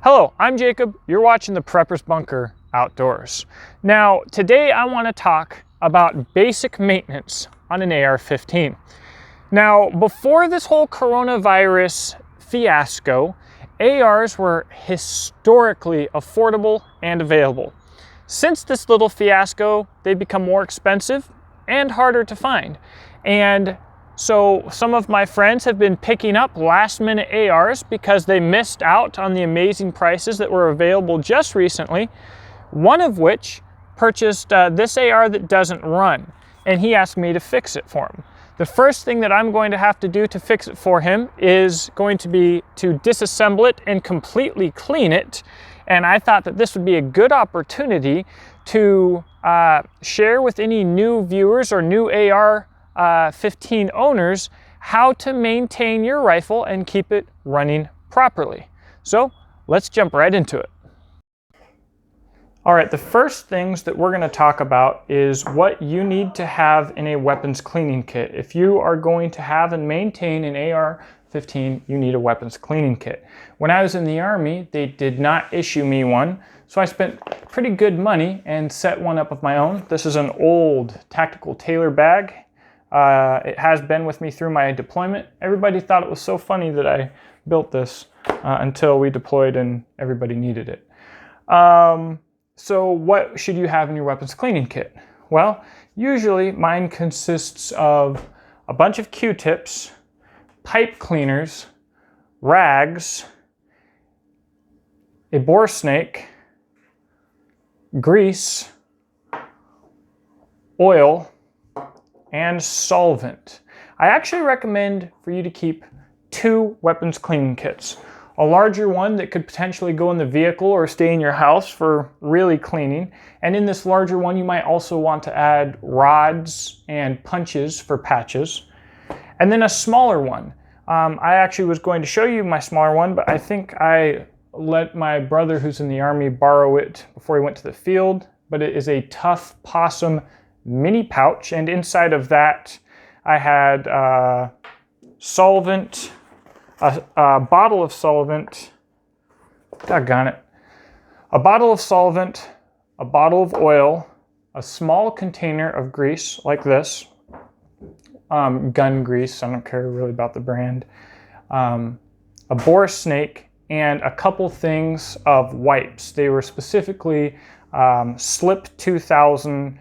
Hello, I'm Jacob. You're watching the Prepper's Bunker Outdoors. Now, today I want to talk about basic maintenance on an AR-15. Now, before this whole coronavirus fiasco, ARs were historically affordable and available. Since this little fiasco, they've become more expensive and harder to find. And so some of my friends have been picking up last-minute ARs because they missed out on the amazing prices that were available just recently, one of which purchased this AR that doesn't run, and he asked me to fix it for him. The first thing that I'm going to have to do to fix it for him is going to be to disassemble it and completely clean it, and I thought that this would be a good opportunity to share with any new viewers or new AR-15 owners how to maintain your rifle and keep it running properly. So let's jump right into it. All right, the first things that we're going to talk about is what you need to have in a weapons cleaning kit. If you are going to have and maintain an AR-15, you need a weapons cleaning kit. When I was in the Army, they did not issue me one, so I spent pretty good money and set one up of my own. This is an old tactical tailor bag. It has been with me through my deployment. Everybody thought it was so funny that I built this until we deployed and everybody needed it. So what should you have in your weapons cleaning kit? Well, usually mine consists of a bunch of Q-tips, pipe cleaners, rags, a bore snake, grease, oil, and solvent. I actually recommend for you to keep 2 weapons cleaning kits. A larger one that could potentially go in the vehicle or stay in your house for really cleaning. And in this larger one, you might also want to add rods and punches for patches. And then a smaller one. I actually was going to show you my smaller one, but I think I let my brother who's in the Army borrow it before he went to the field. But it is a Tough Possum mini pouch, and inside of that I had solvent, a bottle of solvent, doggone it, a bottle of solvent, a bottle of oil, a small container of grease like this, gun grease, I don't care really about the brand, a bore snake, and a couple things of wipes. They were specifically Slip 2000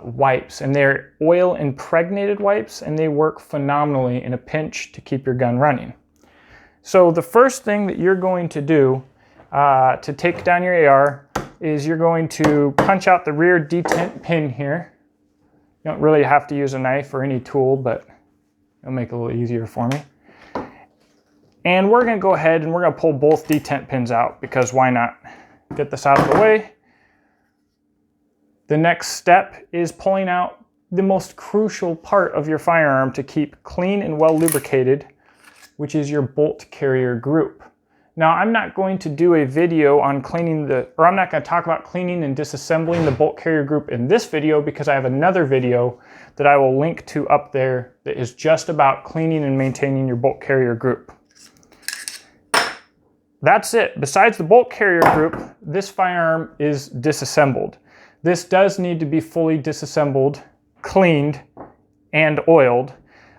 wipes, and they're oil impregnated wipes, and they work phenomenally in a pinch to keep your gun running. So the first thing that you're going to do to take down your AR is you're going to punch out the rear detent pin here. You don't really have to use a knife or any tool, but it'll make it a little easier for me. And we're going to go ahead and we're going to pull both detent pins out, because why not? Get this out of the way. The next step is pulling out the most crucial part of your firearm to keep clean and well lubricated, which is your bolt carrier group. Now, I'm not going to do a video on cleaning I'm not going to talk about cleaning and disassembling the bolt carrier group in this video, because I have another video that I will link to up there that is just about cleaning and maintaining your bolt carrier group. That's it. Besides the bolt carrier group, this firearm is disassembled. This does need to be fully disassembled, cleaned, and oiled.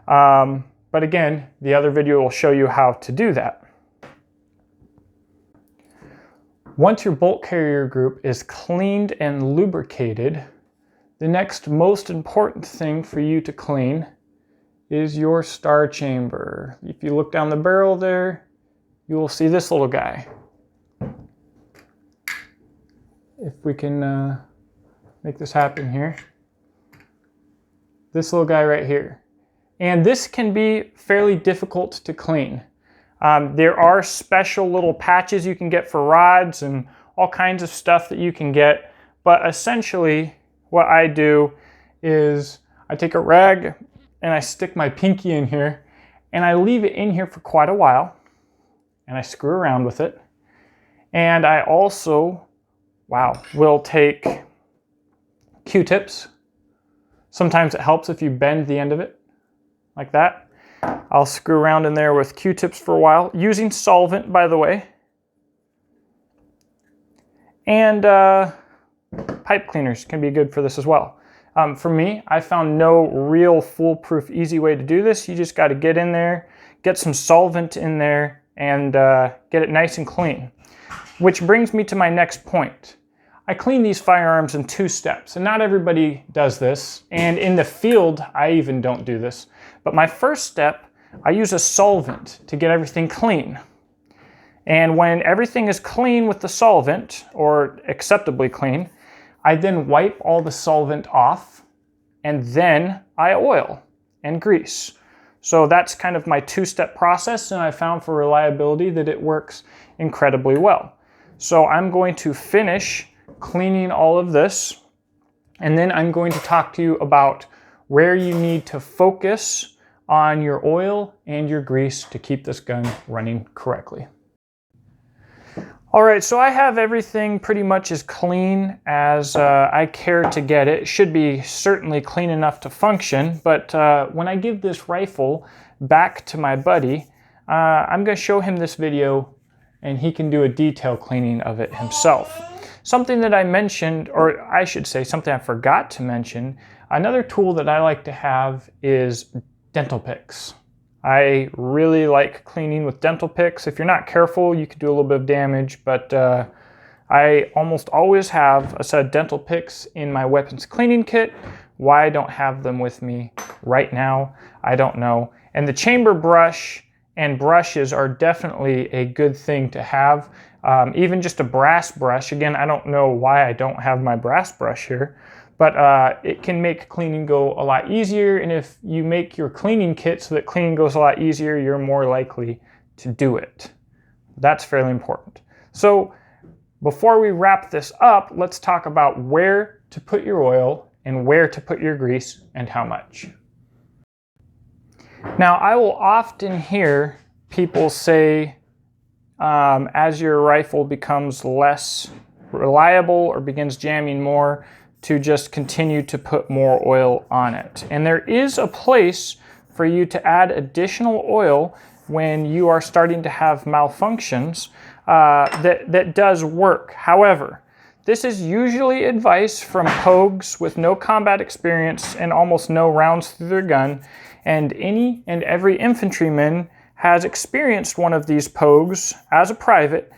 But again, the other video will show you how to do that. Once your bolt carrier group is cleaned and lubricated, the next most important thing for you to clean is your star chamber. If you look down the barrel there, you will see this little guy. If we can make this happen here. This little guy right here. And this can be fairly difficult to clean. There are special little patches you can get for rods and all kinds of stuff that you can get. But essentially what I do is I take a rag and I stick my pinky in here and I leave it in here for quite a while and I screw around with it. And I also, will take Q-tips. Sometimes it helps if you bend the end of it like that. I'll screw around in there with Q-tips for a while, using solvent, by the way. And pipe cleaners can be good for this as well. For me, I found no real foolproof easy way to do this. You just got to get in there, get some solvent in there, and get it nice and clean. Which brings me to my next point. I clean these firearms in 2 steps, and not everybody does this, and in the field, I even don't do this. But my first step, I use a solvent to get everything clean. And when everything is clean with the solvent, or acceptably clean, I then wipe all the solvent off, and then I oil and grease. So that's kind of my 2-step process, and I found for reliability that it works incredibly well. So I'm going to finish cleaning all of this, and then I'm going to talk to you about where you need to focus on your oil and your grease to keep this gun running correctly. All right, so I have everything pretty much as clean as I care to get it. It should be certainly clean enough to function, but when I give this rifle back to my buddy, I'm going to show him this video and he can do a detail cleaning of it himself. Something that I mentioned, or I should say something I forgot to mention, another tool that I like to have is dental picks. I really like cleaning with dental picks. If you're not careful, you could do a little bit of damage, but I almost always have a set of dental picks in my weapons cleaning kit. Why I don't have them with me right now, I don't know. And the chamber brush and brushes are definitely a good thing to have. Even just a brass brush. Again, I don't know why I don't have my brass brush here, but it can make cleaning go a lot easier. And if you make your cleaning kit so that cleaning goes a lot easier, you're more likely to do it. That's fairly important. So before we wrap this up, let's talk about where to put your oil and where to put your grease and how much. Now, I will often hear people say, as your rifle becomes less reliable or begins jamming more, to just continue to put more oil on it. And there is a place for you to add additional oil when you are starting to have malfunctions that does work. However, this is usually advice from pogues with no combat experience and almost no rounds through their gun, and any and every infantryman has experienced one of these pogues as a private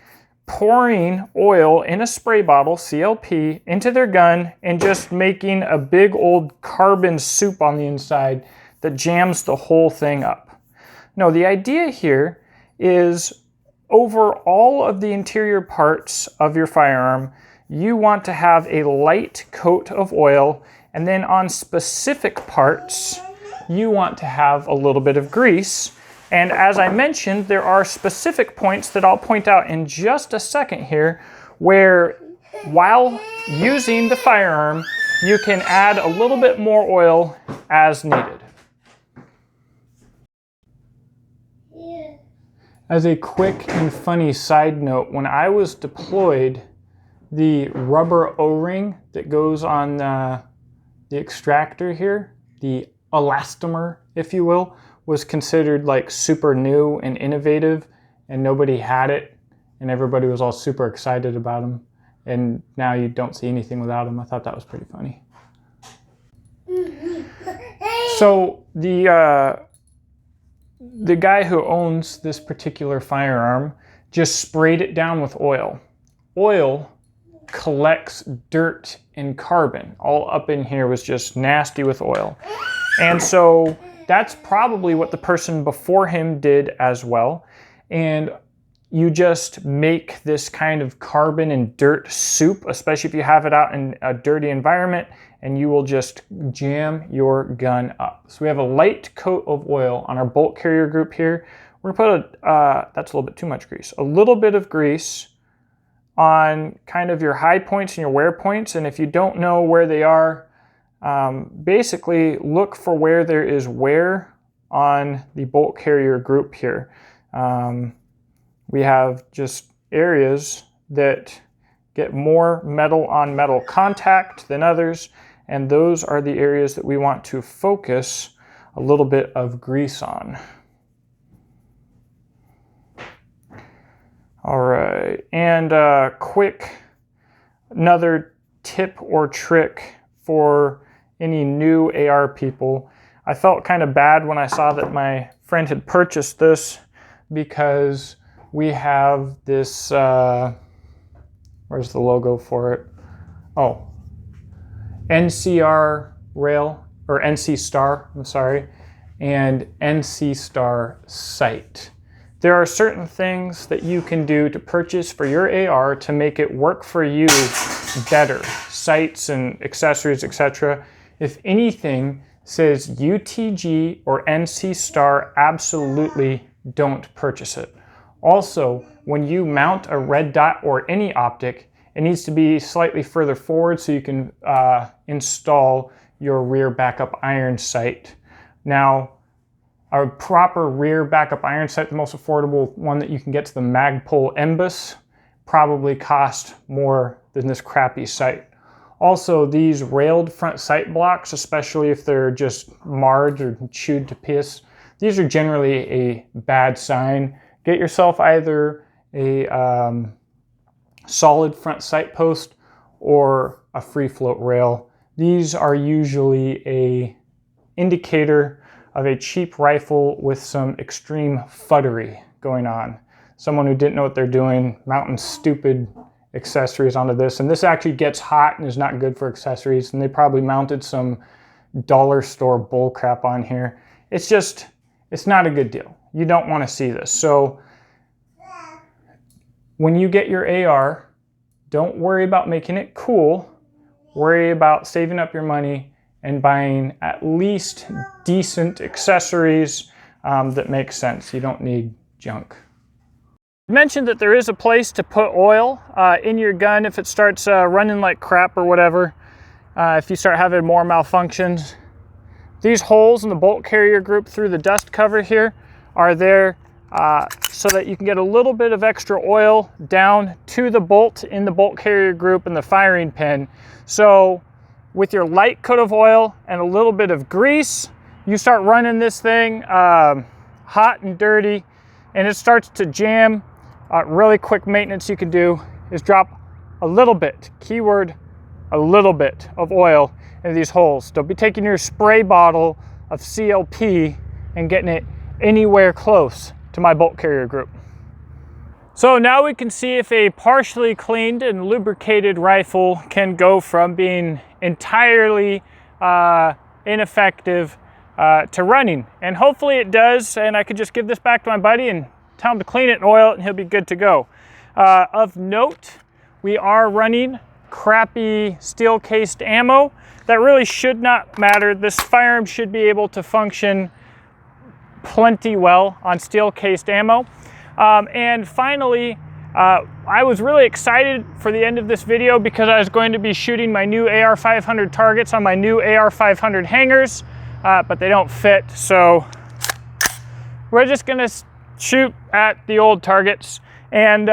pouring oil in a spray bottle, CLP, into their gun and just making a big old carbon soup on the inside that jams the whole thing up. No, the idea here is over all of the interior parts of your firearm, you want to have a light coat of oil, and then on specific parts, you want to have a little bit of grease. And as I mentioned, there are specific points that I'll point out in just a second here where, while using the firearm, you can add a little bit more oil as needed. As a quick and funny side note, when I was deployed, the rubber O-ring that goes on the extractor here, the elastomer, if you will, was considered like super new and innovative, and nobody had it, and everybody was all super excited about them, and now you don't see anything without them. I thought that was pretty funny. So the guy who owns this particular firearm just sprayed it down with oil. Oil collects dirt and carbon. All up in here was just nasty with oil. And so that's probably what the person before him did as well. And you just make this kind of carbon and dirt soup, especially if you have it out in a dirty environment, and you will just jam your gun up. So we have a light coat of oil on our bolt carrier group here. We're gonna put that's a little bit too much grease. A little bit of grease on kind of your high points and your wear points. And if you don't know where they are, basically look for where there is wear on the bolt carrier group here. We have just areas that get more metal on metal contact than others, and those are the areas that we want to focus a little bit of grease on. All right, and quick another tip or trick for any new AR people. I felt kind of bad when I saw that my friend had purchased this because we have this, where's the logo for it? Oh, NCR rail, or NC Star, I'm sorry, and NC Star sight. There are certain things that you can do to purchase for your AR to make it work for you better. Sights and accessories, etc. If anything says UTG or NC Star, absolutely don't purchase it. Also, when you mount a red dot or any optic, it needs to be slightly further forward so you can install your rear backup iron sight. Now, a proper rear backup iron sight, the most affordable one that you can get to the Magpul Embus, probably cost more than this crappy sight. Also, these railed front sight blocks, especially if they're just marred or chewed to piss, these are generally a bad sign. Get yourself either a solid front sight post or a free float rail. These are usually an indicator of a cheap rifle with some extreme fuddery going on. Someone who didn't know what they're doing, mounting stupid accessories onto this. And this actually gets hot and is not good for accessories. And they probably mounted some dollar store bull crap on here. It's not a good deal. You don't want to see this. So when you get your AR, don't worry about making it cool. Worry about saving up your money and buying at least decent accessories that make sense. You don't need junk. I mentioned that there is a place to put oil in your gun if it starts running like crap or whatever, if you start having more malfunctions. These holes in the bolt carrier group through the dust cover here are there so that you can get a little bit of extra oil down to the bolt in the bolt carrier group and the firing pin. So with your light coat of oil and a little bit of grease, you start running this thing hot and dirty, and it starts to jam. Really quick maintenance you can do is drop a little bit, keyword, a little bit of oil into these holes. Don't be taking your spray bottle of CLP and getting it anywhere close to my bolt carrier group. So now we can see if a partially cleaned and lubricated rifle can go from being entirely ineffective to running. And hopefully it does, and I could just give this back to my buddy and tell him to clean it and oil it and he'll be good to go. Of note, we are running crappy steel cased ammo. That really should not matter. This firearm should be able to function plenty well on steel cased ammo. And finally, I was really excited for the end of this video because I was going to be shooting my new AR500 targets on my new AR500 hangers, but they don't fit. So we're just gonna shoot at the old targets, and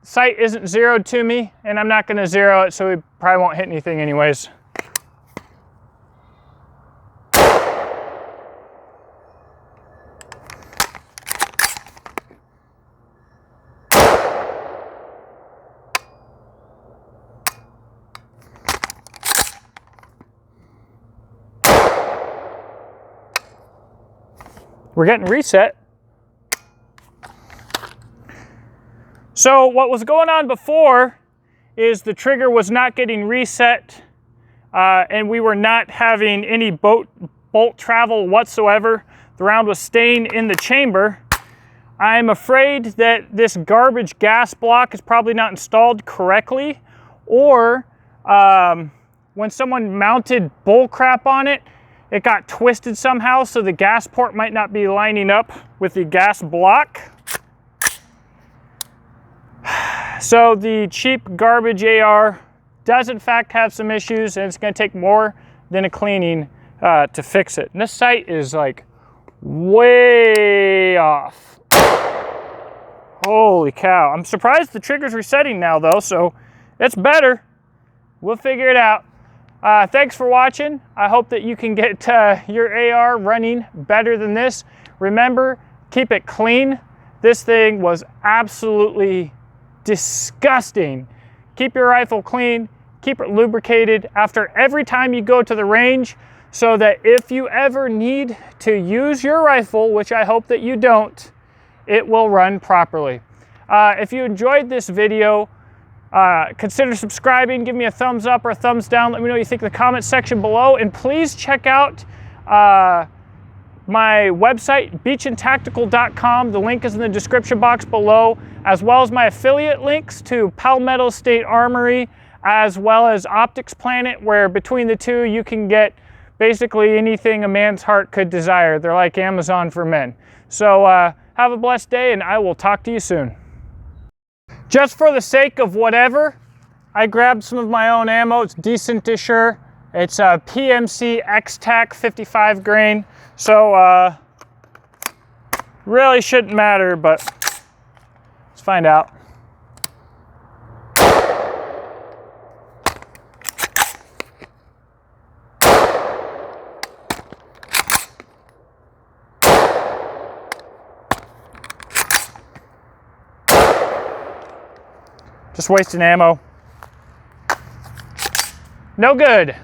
sight isn't zeroed to me, and I'm not gonna zero it, so we probably won't hit anything anyways. We're getting reset. So what was going on before is the trigger was not getting reset and we were not having any bolt travel whatsoever. The round was staying in the chamber. I'm afraid that this garbage gas block is probably not installed correctly, or when someone mounted bull crap on it, it got twisted somehow, so the gas port might not be lining up with the gas block. So the cheap garbage AR does in fact have some issues, and it's going to take more than a cleaning to fix it. And this sight is like way off. Holy cow. I'm surprised the trigger's resetting now though, so it's better. We'll figure it out. Thanks for watching. I hope that you can get your AR running better than this. Remember, keep it clean. This thing was absolutely disgusting keep your rifle clean, keep it lubricated after every time you go to the range, so that if you ever need to use your rifle, which I hope that you don't, it will run properly. If you enjoyed this video, consider subscribing, give me a thumbs up or a thumbs down, let me know what you think in the comment section below, and please check out my website, beachandtactical.com. The link is in the description box below, as well as my affiliate links to Palmetto State Armory, as well as Optics Planet, where between the two you can get basically anything a man's heart could desire. They're like Amazon for men. So have a blessed day, and I will talk to you soon. Just for the sake of whatever, I grabbed some of my own ammo. It's decent-isher. It's a PMC X-Tac 55 grain. So really shouldn't matter, but let's find out. Just wasting ammo. No good.